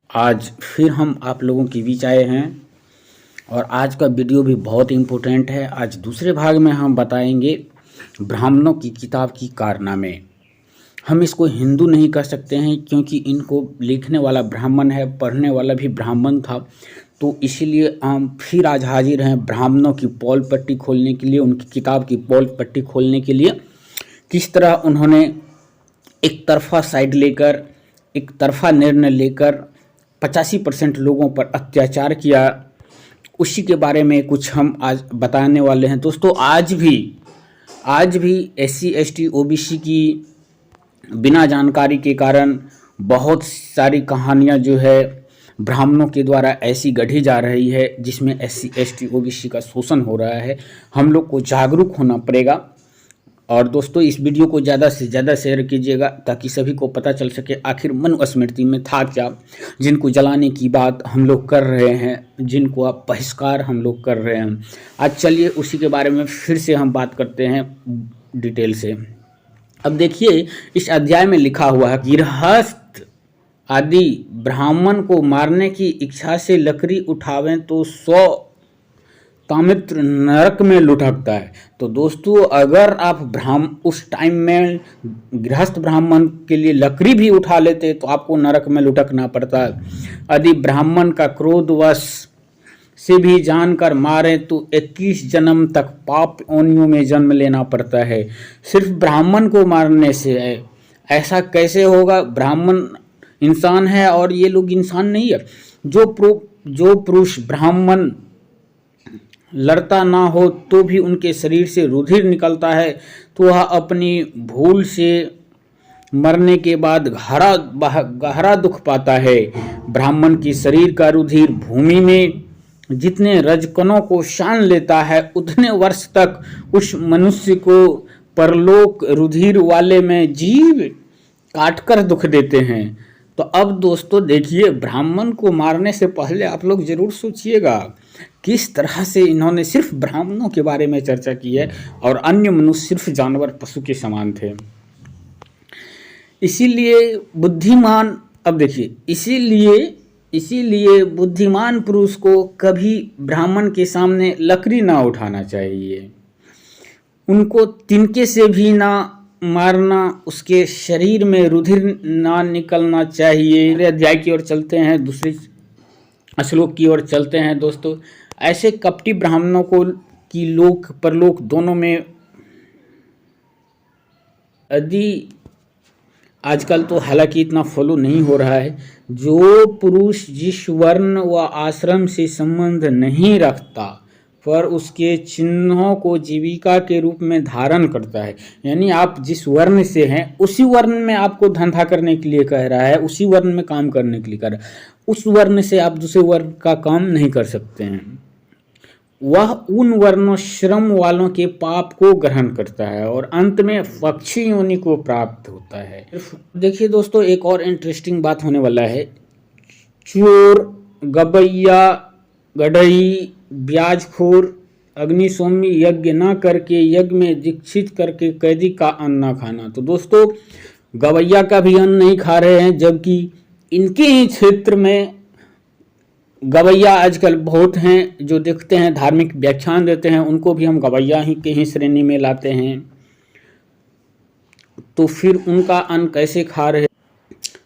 आज फिर हम आप लोगों के बीच आए हैं और आज का वीडियो भी बहुत इम्पोर्टेंट है। आज दूसरे भाग में हम बताएंगे ब्राह्मणों की किताब की कारनामे। हम इसको हिंदू नहीं कह सकते हैं क्योंकि इनको लिखने वाला ब्राह्मण है, पढ़ने वाला भी ब्राह्मण था। तो इसीलिए हम फिर आज हाजिर हैं ब्राह्मणों की पोल पट्टी खोलने के लिए, उनकी किताब की पोल पट्टी खोलने के लिए। किस तरह उन्होंने एक तरफा साइड लेकर, एक तरफा निर्णय लेकर 85% लोगों पर अत्याचार किया, उसी के बारे में कुछ हम आज बताने वाले हैं। दोस्तों आज भी SC ST OBC की बिना जानकारी के कारण बहुत सारी कहानियां जो है ब्राह्मणों के द्वारा ऐसी गढ़ी जा रही है जिसमें SC ST OBC का शोषण हो रहा है। हम लोग को जागरूक होना पड़ेगा। और दोस्तों इस वीडियो को ज़्यादा से ज़्यादा शेयर कीजिएगा ताकि सभी को पता चल सके आखिर मनुस्मृति में था क्या, जिनको जलाने की बात हम लोग कर रहे हैं, जिनको आप बहिष्कार हम लोग कर रहे हैं। आज चलिए उसी के बारे में फिर से हम बात करते हैं डिटेल से। अब देखिए इस अध्याय में लिखा हुआ है, गृहस्थ आदि ब्राह्मण को मारने की इच्छा से लकड़ी उठावें तो 100 तामित्र नरक में लुढ़कता है। तो दोस्तों अगर आप उस टाइम में गृहस्थ ब्राह्मण के लिए लकड़ी भी उठा लेते तो आपको नरक में लुढ़कना पड़ता है। यदि ब्राह्मण का क्रोधवश से भी जानकर मारे तो 21 जन्म तक पाप योनियों में जन्म लेना पड़ता है। सिर्फ ब्राह्मण को मारने से ऐसा कैसे होगा? ब्राह्मण इंसान है और ये लोग इंसान नहीं है। जो पुरुष ब्राह्मण लड़ता ना हो तो भी उनके शरीर से रुधिर निकलता है तो वह अपनी भूल से मरने के बाद गहरा दुख पाता है। ब्राह्मण की शरीर का रुधिर भूमि में जितने रजकणों को शान लेता है उतने वर्ष तक उस मनुष्य को परलोक रुधिर वाले में जीव काटकर दुख देते हैं। तो अब दोस्तों देखिए, ब्राह्मण को मारने से पहले आप लोग जरूर सोचिएगा किस तरह से इन्होंने सिर्फ ब्राह्मणों के बारे में चर्चा की है और अन्य मनुष्य सिर्फ जानवर पशु के समान थे। इसीलिए बुद्धिमान, अब देखिए, इसीलिए बुद्धिमान पुरुष को कभी ब्राह्मण के सामने लकड़ी ना उठाना चाहिए, उनको तिनके से भी ना मारना, उसके शरीर में रुधिर ना निकलना चाहिए। अध्याय की ओर चलते हैं, दूसरे श्लोक की ओर चलते हैं। दोस्तों ऐसे कपटी ब्राह्मणों को की लोक परलोक दोनों में, यदि आजकल तो हालांकि इतना फॉलो नहीं हो रहा है, जो पुरुष जिस वर्ण व आश्रम से संबंध नहीं रखता पर उसके चिन्हों को जीविका के रूप में धारण करता है, यानी आप जिस वर्ण से हैं उसी वर्ण में आपको धंधा करने के लिए कह रहा है, उसी वर्ण में काम करने के लिए कह रहा है, उस वर्ण से आप दूसरे वर्ण का काम नहीं कर सकते हैं। वह उन वर्णाश्रम वालों के पाप को ग्रहण करता है और अंत में पक्षी योनि को प्राप्त होता है। देखिए दोस्तों एक और इंटरेस्टिंग बात होने वाला है। चोर, गबैया, गढ़ई, ब्याजखोर, अग्निशोमी यज्ञ न करके यज्ञ में दीक्षित करके कैदी का अन्न न खाना। तो दोस्तों गवैया का भी अन्न नहीं खा रहे हैं, जबकि इनके ही क्षेत्र में गवैया आजकल बहुत हैं जो देखते हैं, धार्मिक व्याख्यान देते हैं, उनको भी हम गवैया ही के ही श्रेणी में लाते हैं। तो फिर उनका अन्न कैसे खा रहे?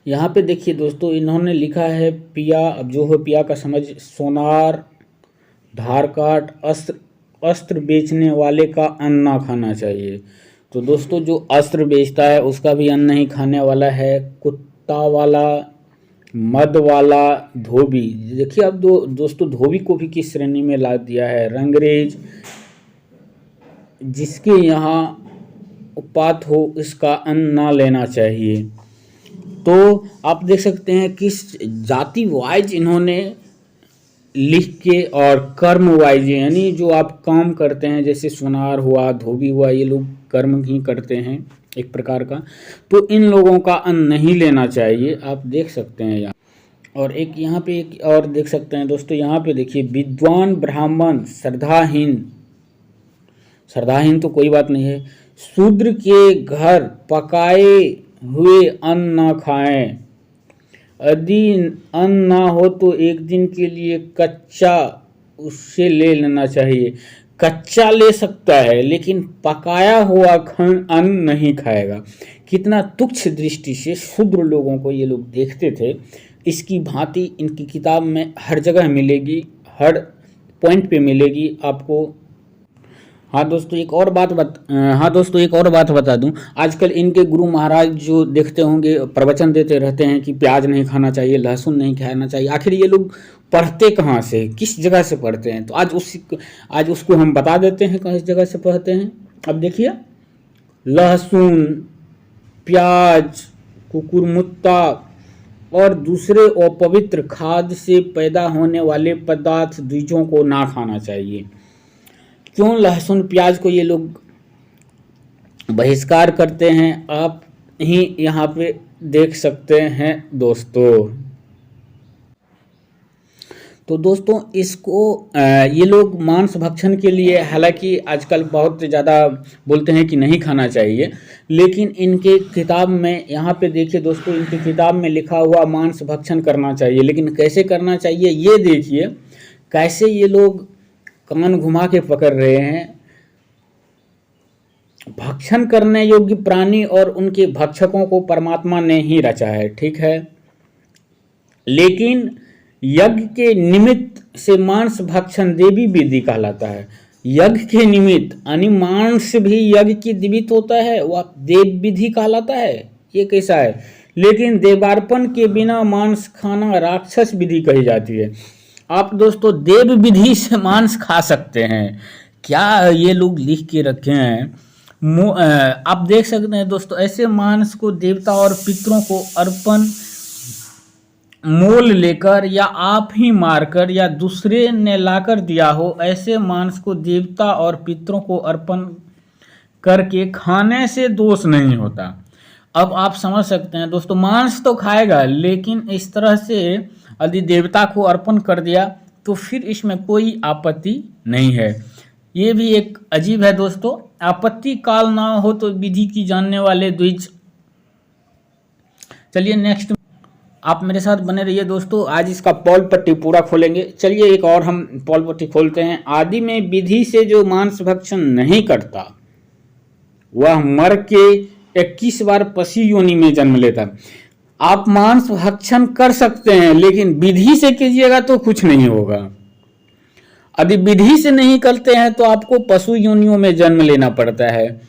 यहाँ पे देखिए दोस्तों इन्होंने लिखा है पिया, अब जो हो पिया का समझ, सोनार, धार काट, अस्त्र बेचने वाले का अन्न ना खाना चाहिए। तो दोस्तों जो अस्त्र बेचता है उसका भी अन्न नहीं खाने वाला है। कुत्ता वाला, मद वाला, धोबी, देखिए अब दोस्तों धोबी को भी किस श्रेणी में ला दिया है। रंगरेज, जिसके यहाँ उपात हो इसका अन्न ना लेना चाहिए। तो आप देख सकते हैं किस जाति वाइज इन्होंने लिख के, और कर्म वाइज, यानी जो आप काम करते हैं जैसे सोनार हुआ, धोबी हुआ, ये लोग कर्म ही करते हैं एक प्रकार का, तो इन लोगों का अन्न नहीं लेना चाहिए। आप देख सकते हैं यहाँ। और एक यहाँ पे एक और देख सकते हैं दोस्तों, यहाँ पे देखिए विद्वान ब्राह्मण श्रद्धाहीन तो कोई बात नहीं है, शूद्र के घर पकाए हुए अन्न न खाएं, यदि अन्न ना हो तो एक दिन के लिए कच्चा उससे ले लेना चाहिए। कच्चा ले सकता है लेकिन पकाया हुआ अन्न नहीं खाएगा। कितना तुच्छ दृष्टि से शूद्र लोगों को ये लोग देखते थे। इसकी भांति इनकी किताब में हर जगह मिलेगी, हर पॉइंट पे मिलेगी आपको। हाँ दोस्तों एक और बात बता दूं, आजकल इनके गुरु महाराज जो देखते होंगे प्रवचन देते रहते हैं कि प्याज नहीं खाना चाहिए, लहसुन नहीं खाना चाहिए। आखिर ये लोग पढ़ते कहाँ से, किस जगह से पढ़ते हैं? तो आज उसको हम बता देते हैं किस जगह से पढ़ते हैं। अब देखिए, लहसुन, प्याज, कुकुरमुत्ता और दूसरे अपवित्र खाद्य से पैदा होने वाले पदार्थ द्विजों को ना खाना चाहिए। क्यों लहसुन प्याज को ये लोग बहिष्कार करते हैं, आप ही यहाँ पे देख सकते हैं दोस्तों। तो दोस्तों इसको ये लोग मांस भक्षण के लिए, हालांकि आजकल बहुत ज़्यादा बोलते हैं कि नहीं खाना चाहिए, लेकिन इनके किताब में यहाँ पे देखिए दोस्तों, इनकी किताब में लिखा हुआ मांस भक्षण करना चाहिए। लेकिन कैसे करना चाहिए ये देखिए, कैसे ये लोग कान घुमा के पकड़ रहे हैं। भक्षण करने योग्य प्राणी और उनके भक्षकों को परमात्मा ने ही रचा है, ठीक है, लेकिन यज्ञ के निमित्त से मांस भक्षण देवी विधि कहलाता है। यज्ञ के निमित्त यानी मांस भी यज्ञ की निमित्त होता है, वह देव विधि कहलाता है। ये कैसा है? लेकिन देवार्पण के बिना मांस खाना राक्षस विधि कही जाती है। आप दोस्तों देव विधि से मांस खा सकते हैं क्या? ये लोग लिख के रखे हैं। आप देख सकते हैं दोस्तों, ऐसे मांस को देवता और पितरों को अर्पण मोल लेकर या आप ही मारकर या दूसरे ने लाकर दिया हो, ऐसे मांस को देवता और पितरों को अर्पण करके खाने से दोष नहीं होता। अब आप समझ सकते हैं दोस्तों, मांस तो खाएगा लेकिन इस तरह से यदि देवता को अर्पण कर दिया तो फिर इसमें कोई आपत्ति नहीं है। ये भी एक अजीब है दोस्तों। आपत्ति काल ना हो तो विधि की जानने वाले द्विज। चलिए नेक्स्ट, आप मेरे साथ बने रहिए दोस्तों, आज इसका पॉल पट्टी पूरा खोलेंगे। चलिए एक और हम पॉल पट्टी खोलते हैं। आदि में विधि से जो मांस भक्षण नहीं करता वह मर के 21 बार पशु योनि में जन्म लेता। आप मांस भक्षण कर सकते हैं लेकिन विधि से कीजिएगा तो कुछ नहीं होगा। यदि विधि से नहीं करते हैं तो आपको पशु योनियों में जन्म लेना पड़ता है।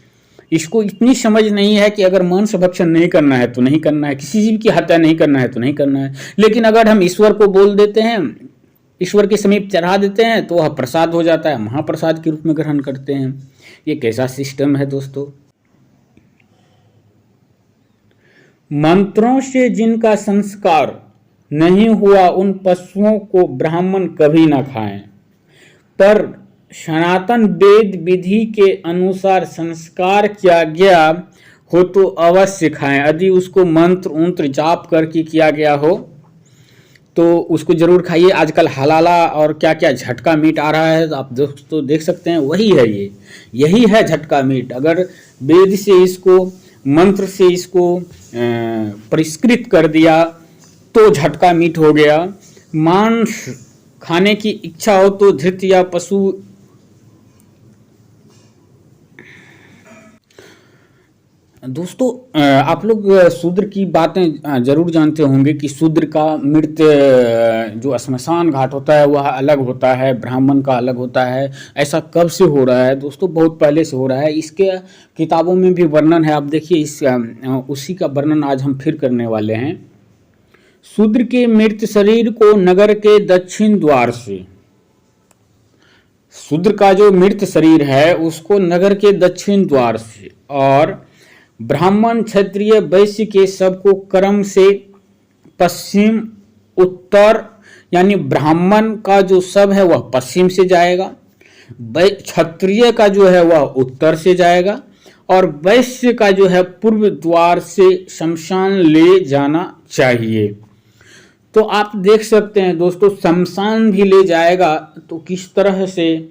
इसको इतनी समझ नहीं है कि अगर मांस भक्षण नहीं करना है तो नहीं करना है, किसी जीव की हत्या नहीं करना है तो नहीं करना है। लेकिन अगर हम ईश्वर को बोल देते हैं, ईश्वर के समीप चढ़ा देते हैं तो वह प्रसाद हो जाता है, महाप्रसाद के रूप में ग्रहण करते हैं। ये कैसा सिस्टम है दोस्तों? मंत्रों से जिनका संस्कार नहीं हुआ उन पशुओं को ब्राह्मण कभी ना खाएं, पर सनातन वेद विधि के अनुसार संस्कार किया गया हो तो अवश्य खाएं। यदि उसको मंत्र उंत्र जाप करके किया गया हो तो उसको जरूर खाइए। आजकल हलाला और क्या क्या झटका मीट आ रहा है, तो आप दोस्तों देख सकते हैं, वही है ये, यही है झटका मीट। अगर वेद से इसको, मंत्र से इसको परिष्कृत कर दिया तो झटका मीट हो गया। मांस खाने की इच्छा हो तो धृत या पशु दोस्तों, आप लोग शूद्र की बातें जरूर जानते होंगे कि शूद्र का मृत्यु जो श्मशान घाट होता है वह अलग होता है, ब्राह्मण का अलग होता है। ऐसा कब से हो रहा है दोस्तों? बहुत पहले से हो रहा है। इसके किताबों में भी वर्णन है, आप देखिए। उसी का वर्णन आज हम फिर करने वाले हैं। शूद्र के मृत शरीर को नगर के दक्षिण द्वार से, शूद्र का जो मृत शरीर है उसको नगर के दक्षिण द्वार से, और ब्राह्मण क्षत्रिय वैश्य के सबको क्रम से पश्चिम उत्तर, यानी ब्राह्मण का जो सब है वह पश्चिम से जाएगा, क्षत्रिय का जो है वह उत्तर से जाएगा, और वैश्य का जो है पूर्व द्वार से शमशान ले जाना चाहिए। तो आप देख सकते हैं दोस्तों, शमशान भी ले जाएगा तो किस तरह से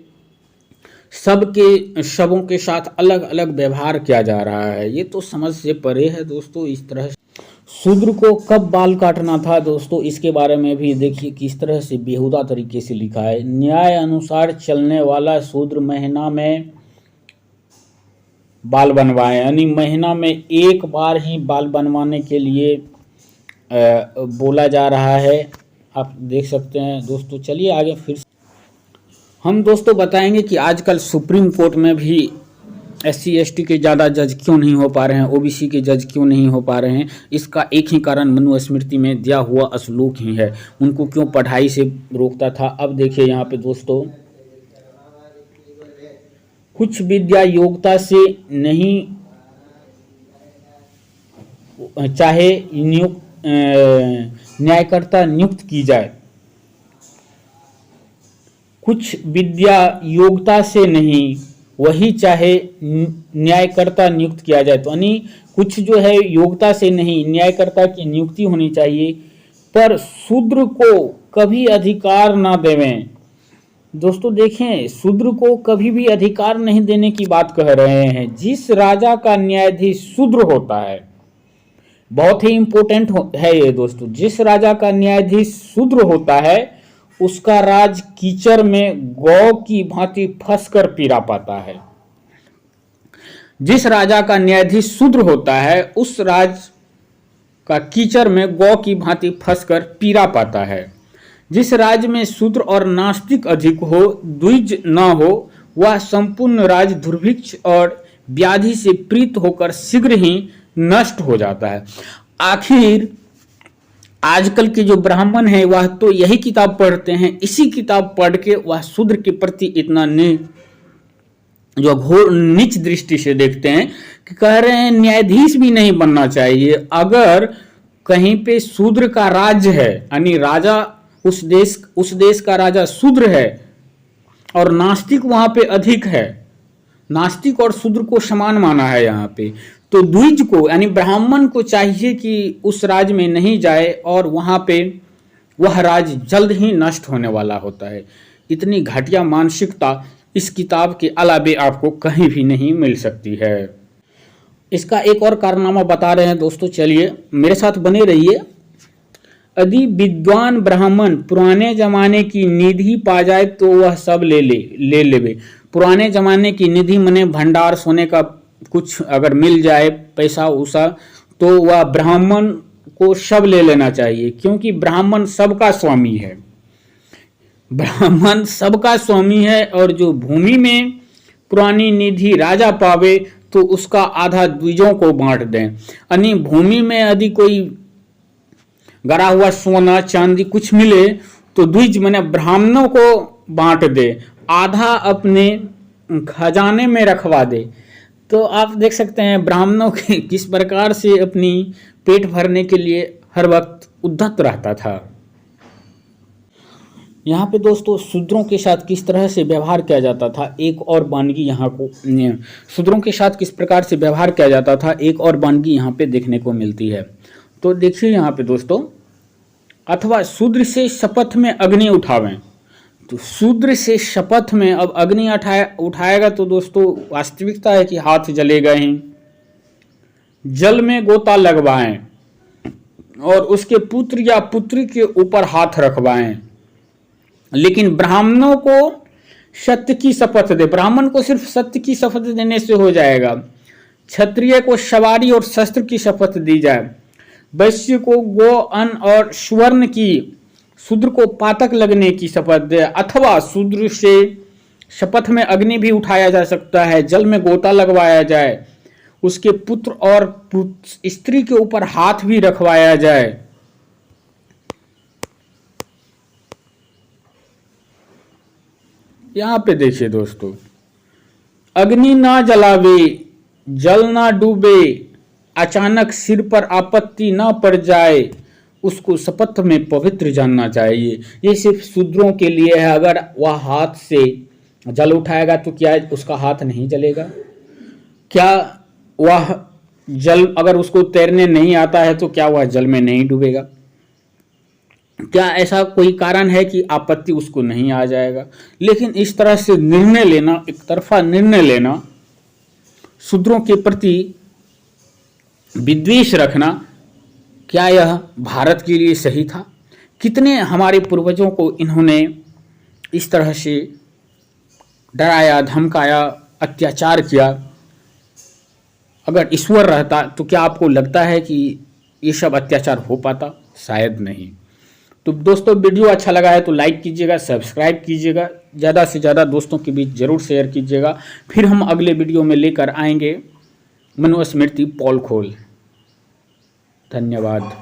सबके शवों के साथ अलग अलग व्यवहार किया जा रहा है, ये तो समझ से परे है दोस्तों। इस तरह शूद्र को कब बाल काटना था दोस्तों, इसके बारे में भी देखिए किस तरह से बेहुदा तरीके से लिखा है। न्याय अनुसार चलने वाला शूद्र महीना में बाल बनवाए, यानी महीना में एक बार ही बाल बनवाने के लिए बोला जा रहा है। आप देख सकते हैं दोस्तों। चलिए आगे फिर हम दोस्तों बताएंगे कि आजकल सुप्रीम कोर्ट में भी SC ST के ज़्यादा जज क्यों नहीं हो पा रहे हैं, OBC के जज क्यों नहीं हो पा रहे हैं। इसका एक ही कारण मनुस्मृति में दिया हुआ श्लोक ही है, उनको क्यों पढ़ाई से रोकता था। अब देखिए यहाँ पे दोस्तों, कुछ विद्या योग्यता से नहीं चाहे न्यायकर्ता नियुक्त की जाए, कुछ विद्या योग्यता से नहीं वही चाहे न्यायकर्ता नियुक्त किया जाए। तो यानी कुछ जो है योग्यता से नहीं, न्यायकर्ता की नियुक्ति होनी चाहिए, पर शूद्र को कभी अधिकार ना देवें। दोस्तों देखें, शूद्र को कभी भी अधिकार नहीं देने की बात कह रहे हैं। जिस राजा का न्यायाधीश शूद्र होता है, बहुत ही इंपॉर्टेंट है ये दोस्तों, जिस राजा का न्यायाधीश शूद्र होता है उसका राज कीचड़ में गौ की भांति फंसकर पीरा पाता है। जिस राजा का न्यायाधीश शूद्र होता है उस राज का कीचड़ में गौ की भांति फंसकर पीरा पाता है। जिस राज्य में शूद्र और नास्तिक अधिक हो, द्विज न हो, वह संपूर्ण राज दुर्भिक्ष और व्याधि से पीड़ित होकर शीघ्र ही नष्ट हो जाता है। आखिर आजकल के जो ब्राह्मण हैं वह तो यही किताब पढ़ते हैं, इसी किताब पढ़ के वह शूद्र के प्रति इतना जो घोर नीच दृष्टि से देखते हैं कि कह रहे हैं न्यायाधीश भी नहीं बनना चाहिए। अगर कहीं पे शूद्र का राज्य है, यानी राजा उस देश का राजा शूद्र है और नास्तिक वहां पे अधिक है, नास्तिक और शूद्र को समान माना है यहाँ पे, तो द्विज को यानी ब्राह्मण को चाहिए कि उस राज्य में नहीं जाए और वहां पे वह राज्य जल्द ही नष्ट होने वाला होता है। इतनी घटिया मानसिकता इस किताब के अलावे आपको कहीं भी नहीं मिल सकती है। इसका एक और कारनामा बता रहे हैं दोस्तों, चलिए मेरे साथ बने रहिए। यदि विद्वान ब्राह्मण पुराने जमाने की निधि पा जाए तो वह सब ले लेवे। पुराने जमाने की निधि मने भंडार, सोने का कुछ अगर मिल जाए, पैसा उसा, तो वह ब्राह्मण को सब ले लेना चाहिए, क्योंकि ब्राह्मण सबका स्वामी है। ब्राह्मण सबका स्वामी है और जो भूमि में पुरानी निधि राजा पावे तो उसका आधा द्विजों को बांट दें। यानी भूमि में यदि कोई गड़ा हुआ सोना चांदी कुछ मिले तो द्विज माने ब्राह्मणों को बांट दे, आधा अपने खजाने में रखवा दे। तो आप देख सकते हैं ब्राह्मणों के किस प्रकार से अपनी पेट भरने के लिए हर वक्त उद्यत रहता था। यहाँ पे दोस्तों शूद्रों के साथ किस तरह से व्यवहार किया जाता था, एक और वानगी यहाँ को शूद्रों के साथ किस प्रकार से व्यवहार किया जाता था, एक और वानगी यहाँ पे देखने को मिलती है। तो देखिए यहाँ पे दोस्तों, अथवा शूद्र से शपथ में अग्नि उठावें। तो शूद्र से शपथ में अब अग्नि उठाएगा तो दोस्तों वास्तविकता है कि हाथ जलेगा ही। जल में गोता लगवाएं और उसके पुत्र या पुत्री के ऊपर हाथ रखवाएं, लेकिन ब्राह्मणों को सत्य की शपथ दे। ब्राह्मण को सिर्फ सत्य की शपथ देने से हो जाएगा। क्षत्रिय को सवारी और शस्त्र की शपथ दी जाए। वैश्य को गो अन्न और स्वर्ण की, शूद्र को पातक लगने की शपथ दे। अथवा शूद्र से शपथ में अग्नि भी उठाया जा सकता है, जल में गोता लगवाया जाए, उसके पुत्र और स्त्री के ऊपर हाथ भी रखवाया जाए। यहां पे देखिए दोस्तों, अग्नि ना जलावे, जल ना डूबे, अचानक सिर पर आपत्ति ना पड़ जाए, उसको शपथ में पवित्र जानना चाहिए। ये सिर्फ शूद्रों के लिए है। अगर वह हाथ से जल उठाएगा तो क्या उसका हाथ नहीं जलेगा? क्या वह जल, अगर उसको तैरने नहीं आता है तो क्या वह जल में नहीं डूबेगा? क्या ऐसा कोई कारण है कि आपत्ति उसको नहीं आ जाएगा? लेकिन इस तरह से निर्णय लेना, एक तरफा निर्णय लेना, शूद्रों के प्रति विद्वेष रखना क्या यह भारत के लिए सही था? कितने हमारे पूर्वजों को इन्होंने इस तरह से डराया, धमकाया, अत्याचार किया। अगर ईश्वर रहता तो क्या आपको लगता है कि ये सब अत्याचार हो पाता? शायद नहीं। तो दोस्तों, वीडियो अच्छा लगा है तो लाइक कीजिएगा, सब्सक्राइब कीजिएगा, ज़्यादा से ज़्यादा दोस्तों के बीच जरूर शेयर कीजिएगा। फिर हम अगले वीडियो में लेकर आएंगे मनुस्मृति पोल खोल। धन्यवाद।